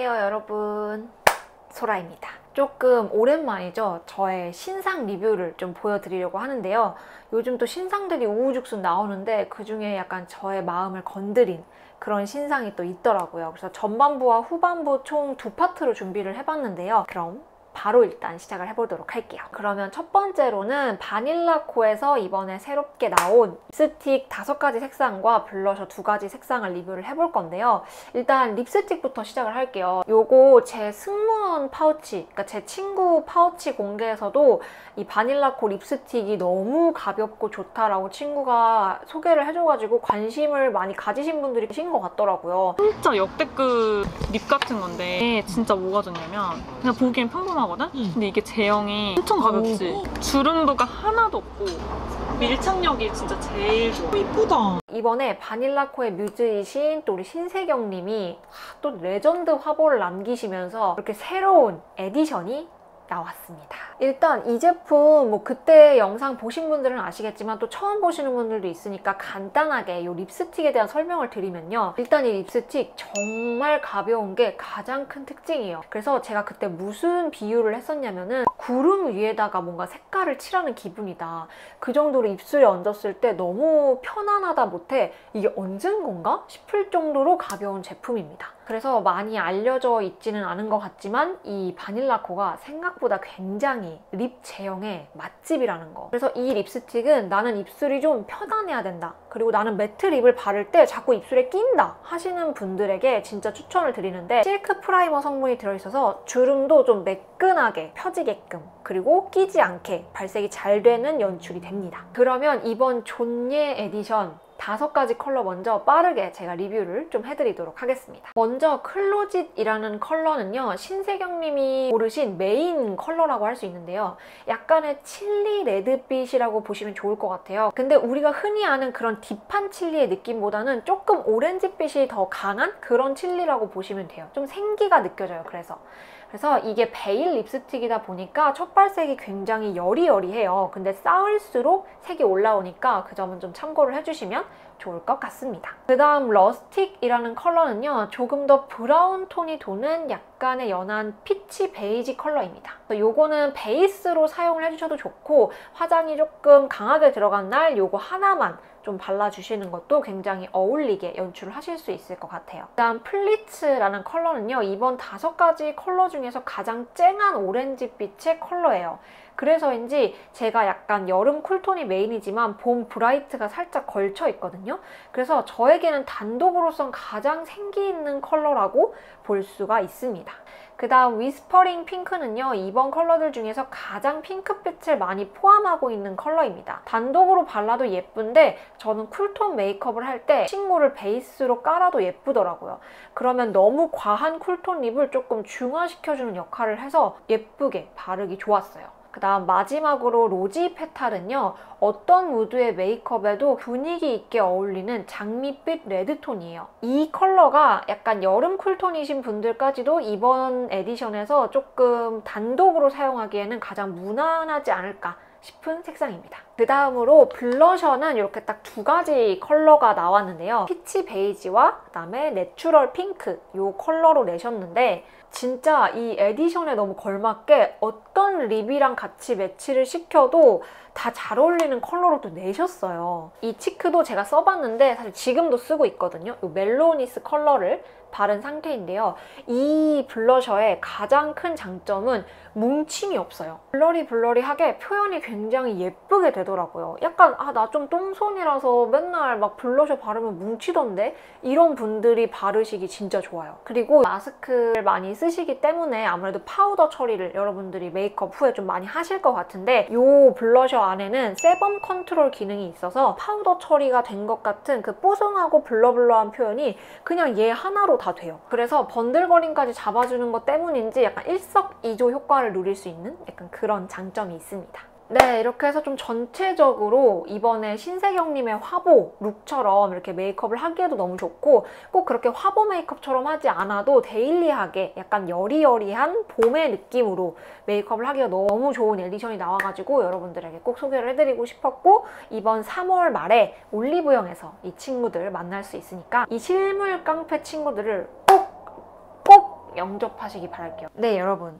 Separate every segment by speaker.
Speaker 1: 안녕하세요 여러분, 소라입니다. 조금 오랜만이죠. 저의 신상 리뷰를 좀 보여드리려고 하는데요. 요즘 또 신상들이 우후죽순 나오는데 그 중에 약간 저의 마음을 건드린 그런 신상이 또 있더라고요. 그래서 전반부와 후반부 총 두 파트로 준비를 해봤는데요. 그럼 바로 일단 시작을 해보도록 할게요. 그러면 첫 번째로는 바닐라코에서 이번에 새롭게 나온 립스틱 5가지 색상과 블러셔 2가지 색상을 리뷰를 해볼 건데요. 일단 립스틱부터 시작을 할게요. 요거 제 승무원 파우치, 그러니까 제 친구 파우치 공개에서도 이 바닐라코 립스틱이 너무 가볍고 좋다라고 친구가 소개를 해줘가지고 관심을 많이 가지신 분들이 계신 것 같더라고요.
Speaker 2: 진짜 역대급 립 같은 건데 진짜 뭐가 좋냐면 그냥 보기엔 평범하거든? 근데 이게 제형이 엄청 가볍지? 주름도가 하나도 없고 밀착력이 진짜 제일 좋아.
Speaker 3: 이쁘다.
Speaker 1: 이번에 바닐라코의 뮤즈이신 또 우리 신세경 님이 또 레전드 화보를 남기시면서 이렇게 새로운 에디션이 나왔습니다. 일단 이 제품 뭐 그때 영상 보신 분들은 아시겠지만 또 처음 보시는 분들도 있으니까 간단하게 이 립스틱에 대한 설명을 드리면요. 일단 이 립스틱 정말 가벼운 게 가장 큰 특징이에요. 그래서 제가 그때 무슨 비유를 했었냐면은 구름 위에다가 뭔가 색깔을 칠하는 기분이다. 그 정도로 입술에 얹었을 때 너무 편안하다 못해 이게 얹은 건가 싶을 정도로 가벼운 제품입니다. 그래서 많이 알려져 있지는 않은 것 같지만 이 바닐라코가 생각보다 굉장히 립 제형의 맛집이라는 거. 그래서 이 립스틱은 나는 입술이 좀 편안해야 된다, 그리고 나는 매트 립을 바를 때 자꾸 입술에 낀다 하시는 분들에게 진짜 추천을 드리는데, 실크 프라이머 성분이 들어있어서 주름도 좀 매끈하게 펴지게끔, 그리고 끼지 않게 발색이 잘 되는 연출이 됩니다. 그러면 이번 존예 에디션 5가지 컬러 먼저 빠르게 제가 리뷰를 좀 해드리도록 하겠습니다. 먼저 클로짓이라는 컬러는요, 신세경 님이 고르신 메인 컬러라고 할 수 있는데요. 약간의 칠리 레드빛이라고 보시면 좋을 것 같아요. 근데 우리가 흔히 아는 그런 딥한 칠리의 느낌보다는 조금 오렌지빛이 더 강한 그런 칠리라고 보시면 돼요. 좀 생기가 느껴져요. 그래서 이게 베일 립스틱이다 보니까 첫 발색이 굉장히 여리여리해요. 근데 쌓을수록 색이 올라오니까 그 점은 좀 참고를 해주시면 좋을 것 같습니다. 그 다음 러스틱이라는 컬러는요, 조금 더 브라운 톤이 도는 약간의 연한 피치 베이지 컬러입니다. 요거는 베이스로 사용을 해주셔도 좋고, 화장이 조금 강하게 들어간 날 요거 하나만 좀 발라주시는 것도 굉장히 어울리게 연출을 하실 수 있을 것 같아요. 일단 플리츠라는 컬러는요, 이번 5가지 컬러 중에서 가장 쨍한 오렌지빛의 컬러예요. 그래서인지 제가 약간 여름 쿨톤이 메인이지만 봄 브라이트가 살짝 걸쳐 있거든요. 그래서 저에게는 단독으로선 가장 생기 있는 컬러라고 볼 수가 있습니다. 그 다음 위스퍼링 핑크는요, 이번 컬러들 중에서 가장 핑크빛을 많이 포함하고 있는 컬러입니다. 단독으로 발라도 예쁜데 저는 쿨톤 메이크업을 할 때 친구를 베이스로 깔아도 예쁘더라고요. 그러면 너무 과한 쿨톤 립을 조금 중화시켜주는 역할을 해서 예쁘게 바르기 좋았어요. 그 다음 마지막으로 로지 페탈은요, 어떤 무드의 메이크업에도 분위기 있게 어울리는 장미빛 레드톤이에요. 이 컬러가 약간 여름 쿨톤이신 분들까지도 이번 에디션에서 조금 단독으로 사용하기에는 가장 무난하지 않을까 싶은 색상입니다. 그 다음으로 블러셔는 이렇게 딱 2가지 컬러가 나왔는데요. 피치 베이지와 그 다음에 내추럴 핑크 이 컬러로 내셨는데, 진짜 이 에디션에 너무 걸맞게 어떤 립이랑 같이 매치를 시켜도 다 잘 어울리는 컬러로 또 내셨어요. 이 치크도 제가 써봤는데 사실 지금도 쓰고 있거든요. 이 멜로니스 컬러를 바른 상태인데요. 이 블러셔의 가장 큰 장점은 뭉침이 없어요. 블러리블러리하게 표현이 굉장히 예쁘게 되더라고요. 약간 나 좀 똥손이라서 맨날 막 블러셔 바르면 뭉치던데? 이런 분들이 바르시기 진짜 좋아요. 그리고 마스크를 많이 쓰시기 때문에 아무래도 파우더 처리를 여러분들이 메이크업 후에 좀 많이 하실 것 같은데, 이 블러셔 안에는 세범 컨트롤 기능이 있어서 파우더 처리가 된 것 같은 그 뽀송하고 블러블러한 표현이 그냥 얘 하나로 다 돼요. 그래서 번들거림까지 잡아주는 것 때문인지 약간 일석이조 효과를 누릴 수 있는 약간 그런 장점이 있습니다. 네, 이렇게 해서 좀 전체적으로 이번에 신세경님의 화보 룩처럼 이렇게 메이크업을 하기에도 너무 좋고, 꼭 그렇게 화보 메이크업처럼 하지 않아도 데일리하게 약간 여리여리한 봄의 느낌으로 메이크업을 하기가 너무 좋은 에디션이 나와가지고 여러분들에게 꼭 소개를 해드리고 싶었고, 이번 3월 말에 올리브영에서 이 친구들 만날 수 있으니까 이 실물 깡패 친구들을 꼭 영접하시기 바랄게요. 네, 여러분.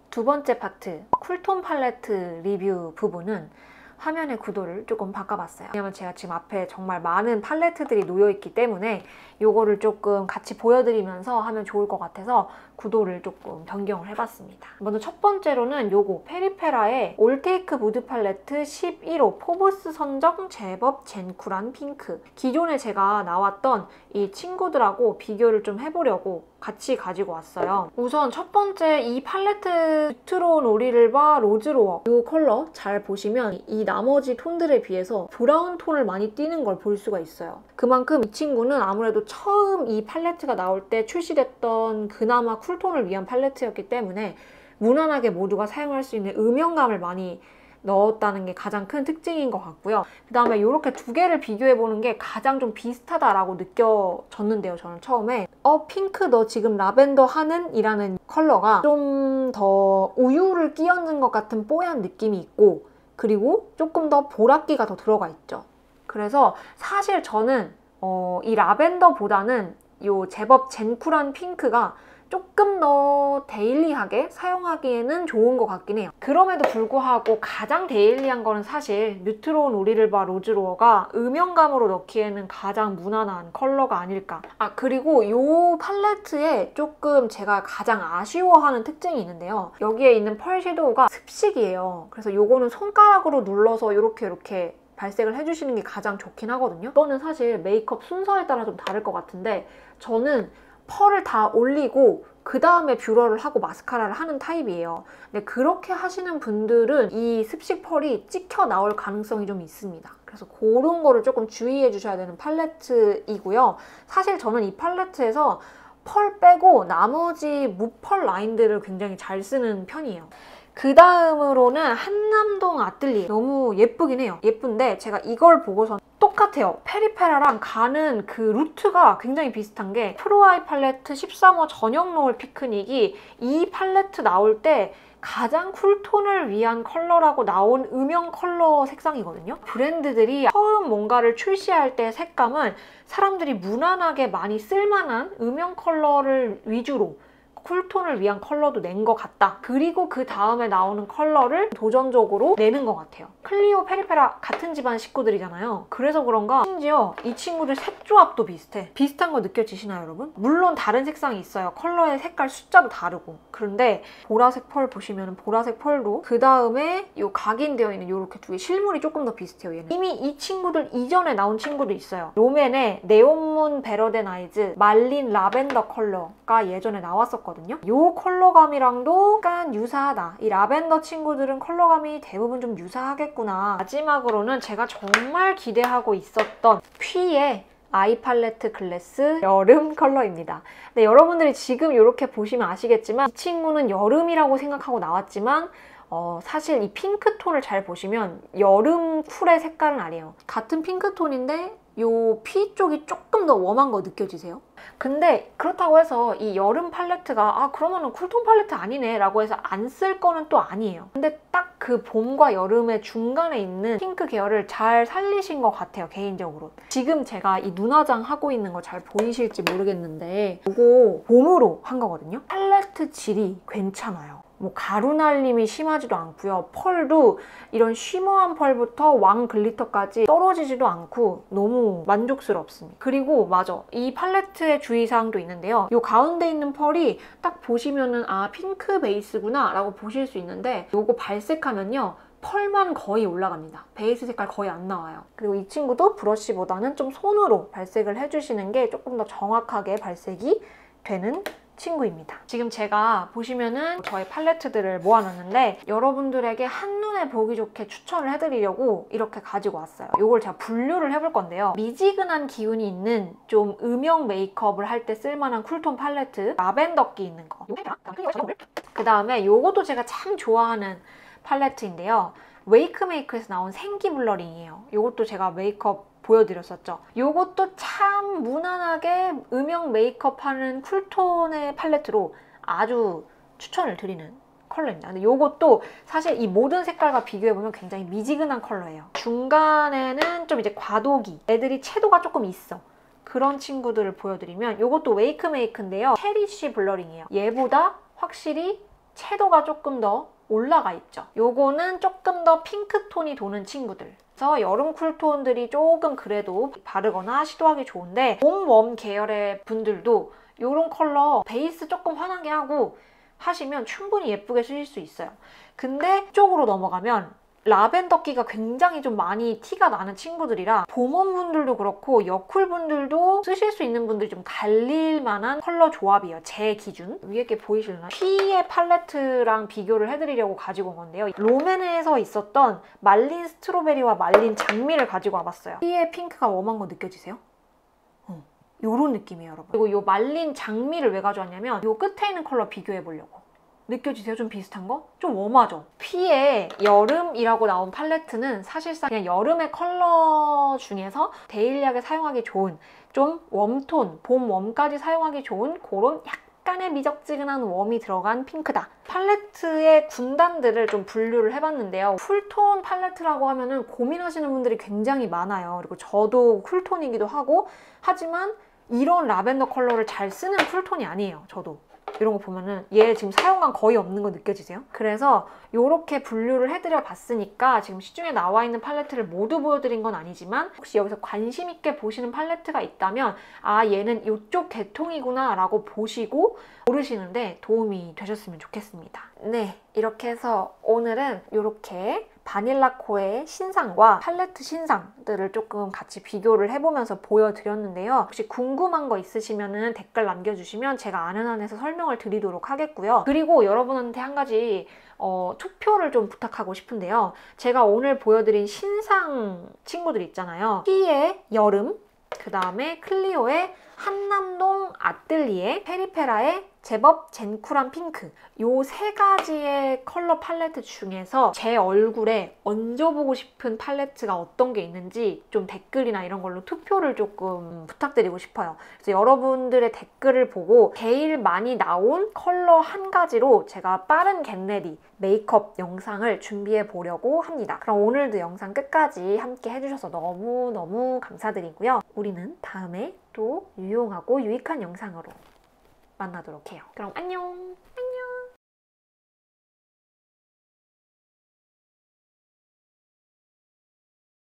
Speaker 1: 두 번째 파트, 쿨톤 팔레트 리뷰 부분은 화면의 구도를 조금 바꿔봤어요. 왜냐면 제가 지금 앞에 정말 많은 팔레트들이 놓여있기 때문에 요거를 조금 같이 보여드리면서 하면 좋을 것 같아서 구도를 조금 변경을 해봤습니다. 먼저 첫 번째로는 요거 페리페라의 올테이크 무드 팔레트 11호 포브스 선정 제법 젠쿨한 핑크. 기존에 제가 나왔던 이 친구들하고 비교를 좀 해보려고 같이 가지고 왔어요. 우선 첫 번째 이 팔레트 뉴트론 오리를바 로즈로어 이 컬러 잘 보시면 이 나머지 톤들에 비해서 브라운 톤을 많이 띄는 걸 볼 수가 있어요. 그만큼 이 친구는 아무래도 처음 이 팔레트가 나올 때 출시됐던 그나마 쿨톤을 위한 팔레트였기 때문에 무난하게 모두가 사용할 수 있는 음영감을 많이 넣었다는 게 가장 큰 특징인 것 같고요. 그 다음에 이렇게 두 개를 비교해보는 게 가장 좀 비슷하다라고 느껴졌는데요. 저는 처음에 핑크 너 지금 라벤더 하는? 이라는 컬러가 좀 더 우유를 끼얹은 것 같은 뽀얀 느낌이 있고 그리고 조금 더 보랏기가 더 들어가 있죠. 그래서 사실 저는 이 라벤더보다는 이 제법 젠쿨한 핑크가 조금 더 데일리하게 사용하기에는 좋은 것 같긴 해요. 그럼에도 불구하고 가장 데일리한 거는 사실 뉴트론 오리를바 로즈로어가 음영감으로 넣기에는 가장 무난한 컬러가 아닐까. 그리고 이 팔레트에 조금 제가 가장 아쉬워하는 특징이 있는데요. 여기에 있는 펄 섀도우가 습식이에요. 그래서 이거는 손가락으로 눌러서 이렇게 발색을 해주시는 게 가장 좋긴 하거든요. 이거는 사실 메이크업 순서에 따라 좀 다를 것 같은데 저는 펄을 다 올리고 그 다음에 뷰러를 하고 마스카라를 하는 타입이에요. 근데 그렇게 하시는 분들은 이 습식 펄이 찍혀 나올 가능성이 좀 있습니다. 그래서 그런 거를 조금 주의해 주셔야 되는 팔레트이고요. 사실 저는 이 팔레트에서 펄 빼고 나머지 무펄 라인들을 굉장히 잘 쓰는 편이에요. 그 다음으로는 한남동 아뜰리에. 너무 예쁘긴 해요. 예쁜데 제가 이걸 보고서 똑같아요. 페리페라랑 가는 그 루트가 굉장히 비슷한 게 프로아이 팔레트 13호 전용 노을 피크닉이 이 팔레트 나올 때 가장 쿨톤을 위한 컬러라고 나온 음영 컬러 색상이거든요. 브랜드들이 처음 뭔가를 출시할 때 색감은 사람들이 무난하게 많이 쓸만한 음영 컬러를 위주로 쿨톤을 위한 컬러도 낸 것 같다. 그리고 그 다음에 나오는 컬러를 도전적으로 내는 것 같아요. 클리오, 페리페라 같은 집안 식구들이잖아요. 그래서 그런가 심지어 이 친구들 색 조합도 비슷해. 비슷한 거 느껴지시나요, 여러분? 물론 다른 색상이 있어요. 컬러의 색깔 숫자도 다르고. 그런데 보라색 펄 보시면 보라색 펄도 그 다음에 이 각인되어 있는 이렇게 두 개 실물이 조금 더 비슷해요, 얘는. 이미 이 친구들 이전에 나온 친구도 있어요. 롬앤의 네온문 베러덴 아이즈 말린 라벤더 컬러가 예전에 나왔었거든요. 이 컬러감이랑도 약간 유사하다. 이 라벤더 친구들은 컬러감이 대부분 좀 유사하겠구나. 마지막으로는 제가 정말 기대하고 있었던 퀴의 아이 팔레트 글래스 여름 컬러입니다. 근데 여러분들이 지금 이렇게 보시면 아시겠지만 이 친구는 여름이라고 생각하고 나왔지만 사실 이 핑크톤을 잘 보시면 여름 쿨의 색깔은 아니에요. 같은 핑크톤인데 요 피 쪽이 조금 더 웜한 거 느껴지세요? 근데 그렇다고 해서 이 여름 팔레트가 그러면은 쿨톤 팔레트 아니네 라고 해서 안 쓸 거는 또 아니에요. 근데 딱 그 봄과 여름의 중간에 있는 핑크 계열을 잘 살리신 것 같아요, 개인적으로. 지금 제가 이 눈화장 하고 있는 거 잘 보이실지 모르겠는데 이거 봄으로 한 거거든요. 팔레트 질이 괜찮아요. 뭐 가루 날림이 심하지도 않고요. 펄도 이런 쉬머한 펄부터 왕 글리터까지 떨어지지도 않고 너무 만족스럽습니다. 그리고 맞아, 이 팔레트의 주의사항도 있는데요. 이 가운데 있는 펄이 딱 보시면은 핑크 베이스구나 라고 보실 수 있는데 이거 발색하면요 펄만 거의 올라갑니다. 베이스 색깔 거의 안 나와요. 그리고 이 친구도 브러쉬보다는 좀 손으로 발색을 해주시는 게 조금 더 정확하게 발색이 되는 친구입니다. 지금 제가 보시면은 저의 팔레트들을 모아놨는데 여러분들에게 한눈에 보기 좋게 추천을 해드리려고 이렇게 가지고 왔어요. 이걸 제가 분류를 해볼 건데요. 미지근한 기운이 있는 좀 음영 메이크업을 할 때 쓸만한 쿨톤 팔레트, 라벤더기 있는 거. 그 다음에 이것도 제가 참 좋아하는 팔레트인데요. 웨이크메이크에서 나온 생기 블러링이에요. 이것도 제가 메이크업 보여드렸었죠. 이것도 참 무난하게 음영 메이크업 하는 쿨톤의 팔레트로 아주 추천을 드리는 컬러입니다. 근데 이것도 사실 이 모든 색깔과 비교해보면 굉장히 미지근한 컬러예요. 중간에는 좀 이제 과도기, 애들이 채도가 조금 있어. 그런 친구들을 보여드리면 이것도 웨이크메이크인데요. 체리쉬 블러링이에요. 얘보다 확실히 채도가 조금 더 올라가 있죠. 요거는 조금 더 핑크톤이 도는 친구들. 그래서 여름 쿨톤들이 조금 그래도 바르거나 시도하기 좋은데 봄 웜 계열의 분들도 요런 컬러 베이스 조금 환하게 하고 하시면 충분히 예쁘게 쓰실 수 있어요. 근데 이쪽으로 넘어가면 라벤더기가 굉장히 좀 많이 티가 나는 친구들이라 봄원 분들도 그렇고 여쿨 분들도 쓰실 수 있는 분들이 좀 갈릴 만한 컬러 조합이에요. 제 기준. 위에 게 보이실나요? P의 팔레트랑 비교를 해드리려고 가지고 온 건데요. 롬앤에서 있었던 말린 스트로베리와 말린 장미를 가지고 와봤어요. P의 핑크가 웜한 거 느껴지세요? 요런 느낌이에요, 여러분. 그리고 요 말린 장미를 왜 가져왔냐면 요 끝에 있는 컬러 비교해보려고. 느껴지세요? 좀 비슷한 거? 좀 웜하죠? P의 여름이라고 나온 팔레트는 사실상 그냥 여름의 컬러 중에서 데일리하게 사용하기 좋은 좀 웜톤, 봄 웜까지 사용하기 좋은 그런 약간의 미적지근한 웜이 들어간 핑크다. 팔레트의 군단들을 좀 분류를 해봤는데요. 쿨톤 팔레트라고 하면은 고민하시는 분들이 굉장히 많아요. 그리고 저도 쿨톤이기도 하고 하지만 이런 라벤더 컬러를 잘 쓰는 쿨톤이 아니에요, 저도. 이런 거 보면은 얘 지금 사용감 거의 없는 거 느껴지세요? 그래서 이렇게 분류를 해드려 봤으니까 지금 시중에 나와 있는 팔레트를 모두 보여드린 건 아니지만 혹시 여기서 관심 있게 보시는 팔레트가 있다면 아 얘는 이쪽 계통이구나 라고 보시고 고르시는데 도움이 되셨으면 좋겠습니다. 네, 이렇게 해서 오늘은 이렇게 바닐라코의 신상과 팔레트 신상들을 조금 같이 비교를 해보면서 보여드렸는데요. 혹시 궁금한 거 있으시면 댓글 남겨주시면 제가 아는 한에서 설명을 드리도록 하겠고요. 그리고 여러분한테 한 가지 투표를 좀 부탁하고 싶은데요. 제가 오늘 보여드린 신상 친구들 있잖아요. P의 여름, 그 다음에 클리오의 한남동 아뜰리에, 페리페라의 제법 젠쿨한 핑크, 요 세 가지의 컬러 팔레트 중에서 제 얼굴에 얹어보고 싶은 팔레트가 어떤 게 있는지 좀 댓글이나 이런 걸로 투표를 조금 부탁드리고 싶어요. 그래서 여러분들의 댓글을 보고 제일 많이 나온 컬러 한 가지로 제가 빠른 겟레디 메이크업 영상을 준비해 보려고 합니다. 그럼 오늘도 영상 끝까지 함께 해주셔서 너무너무 감사드리고요. 우리는 다음에 또 유용하고 유익한 영상으로 만나도록 해요. 그럼 안녕!